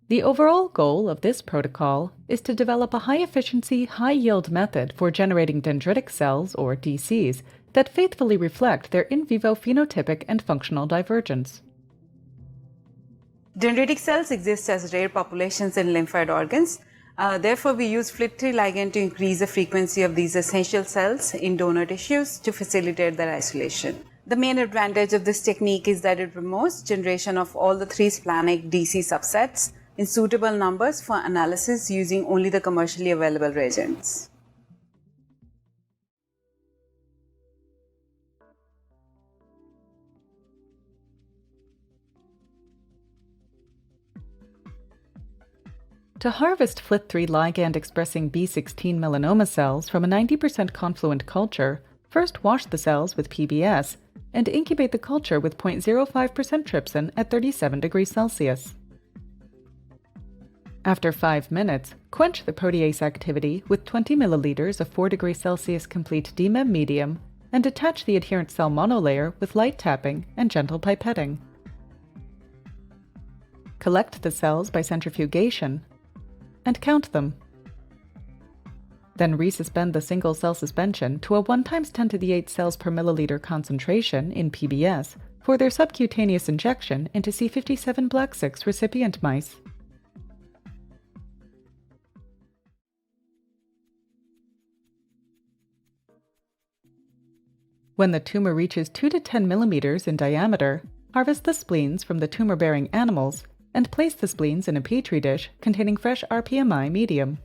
The overall goal of this protocol is to develop a high-efficiency, high-yield method for generating dendritic cells, or DCs, that faithfully reflect their in vivo phenotypic and functional divergence. Dendritic cells exist as rare populations in lymphoid organs. Therefore, we use FLT3 ligand to increase the frequency of these essential cells in donor tissues to facilitate their isolation. The main advantage of this technique is that it promotes generation of all the 3 splenic DC subsets in suitable numbers for analysis using only the commercially available reagents. To harvest FLT3 ligand-expressing B16 melanoma cells from a 90% confluent culture, first wash the cells with PBS and incubate the culture with 0.05% trypsin at 37 degrees Celsius. After 5 minutes, quench the protease activity with 20 milliliters of 4 degrees Celsius complete DMEM medium and attach the adherent cell monolayer with light tapping and gentle pipetting. Collect the cells by centrifugation and count them. Then resuspend the single-cell suspension to a 1 × 10⁸ cells per milliliter concentration in PBS for their subcutaneous injection into C57 Black 6 recipient mice. When the tumor reaches 2 to 10 millimeters in diameter, harvest the spleens from the tumor-bearing animals and place the spleens in a petri dish containing fresh rPMI medium.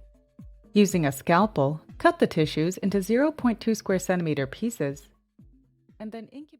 Using a scalpel, cut the tissues into 0.2 square centimeter pieces and then incubate.